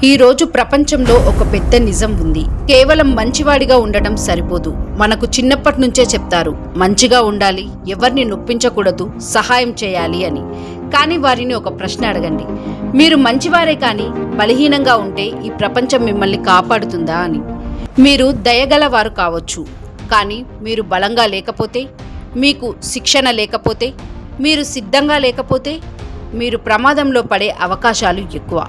ఈరోజు ప్రపంచంలో ఒక పెద్ద నిజం ఉంది. కేవలం మంచివాడిగా ఉండటం సరిపోదు. మనకు చిన్నప్పటి నుంచే చెప్తారు మంచిగా ఉండాలి, ఎవరిని నొప్పించకూడదు, సహాయం చేయాలి అని. కానీ వారిని ఒక ప్రశ్న అడగండి, మీరు మంచివారే కానీ బలహీనంగా ఉంటే ఈ ప్రపంచం మిమ్మల్ని కాపాడుతుందా అని. మీరు దయగలవారు కావచ్చు, కానీ మీరు బలంగా లేకపోతే, మీకు శిక్షణ లేకపోతే, మీరు సిద్ధంగా లేకపోతే మీరు ప్రమాదంలో పడే అవకాశాలు ఎక్కువ.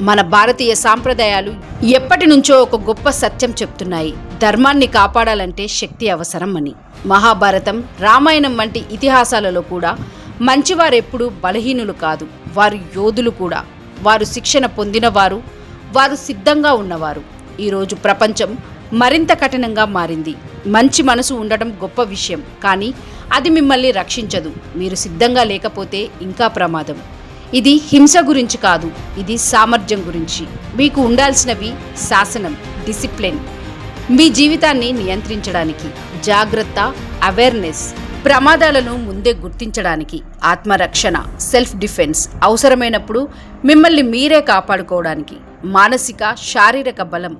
మన భారతీయ సాంప్రదాయాలు ఎప్పటి నుంచో ఒక గొప్ప సత్యం చెప్తున్నాయి, ధర్మాన్ని కాపాడాలంటే శక్తి అవసరం అని. మహాభారతం, రామాయణం వంటి ఇతిహాసాలలో కూడా మంచివారెప్పుడూ బలహీనులు కాదు, వారు యోధులు కూడా. వారు శిక్షణ పొందినవారు, వారు సిద్ధంగా ఉన్నవారు. ఈరోజు ప్రపంచం మరింత కఠినంగా మారింది. మంచి మనసు ఉండటం గొప్ప విషయం, కానీ అది మిమ్మల్ని రక్షించదు. మీరు సిద్ధంగా లేకపోతే ఇంకా ప్రమాదం. ఇది హింస గురించి కాదు, ఇది సామర్థ్యం గురించి. మీకు ఉండాల్సినవి శాసనం, డిసిప్లిన్, మీ జీవితాన్ని నియంత్రించడానికి, జాగ్రత్త, అవేర్నెస్, ప్రమాదాలను ముందే గుర్తించడానికి, ఆత్మరక్షణ, సెల్ఫ్ డిఫెన్స్, అవసరమైనప్పుడు మిమ్మల్ని మీరే కాపాడుకోవడానికి, మానసిక, శారీరక బలం,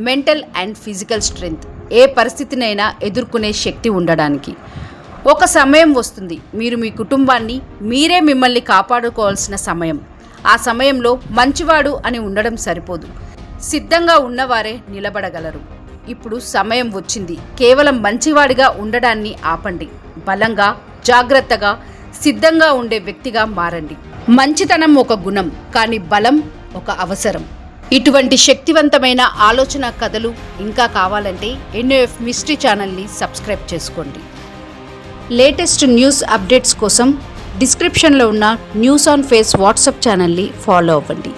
మెంటల్ అండ్ ఫిజికల్ స్ట్రెంగ్త్, ఏ పరిస్థితినైనా ఎదుర్కొనే శక్తి ఉండడానికి. ఒక సమయం వస్తుంది, మీరు మీ కుటుంబాన్ని మీరే మిమ్మల్ని కాపాడుకోవాల్సిన సమయం. ఆ సమయంలో మంచివాడు అని ఉండడం సరిపోదు, సిద్ధంగా ఉన్నవారే నిలబడగలరు. ఇప్పుడు సమయం వచ్చింది, కేవలం మంచివాడిగా ఉండడాన్ని ఆపండి. బలంగా, జాగ్రత్తగా, సిద్ధంగా ఉండే వ్యక్తిగా మారండి. మంచితనం ఒక గుణం, కానీ బలం ఒక అవసరం. ఇటువంటి శక్తివంతమైన ఆలోచన కథలు ఇంకా కావాలంటే NOF మిస్టరీ ఛానల్ని సబ్స్క్రైబ్ చేసుకోండి. లేటెస్ట్ న్యూస్ అప్డేట్స్ కోసం డిస్క్రిప్షన్లో ఉన్న న్యూస్ ఆన్ ఫేస్ వాట్సాప్ ఛానల్ని ఫాలో అవ్వండి.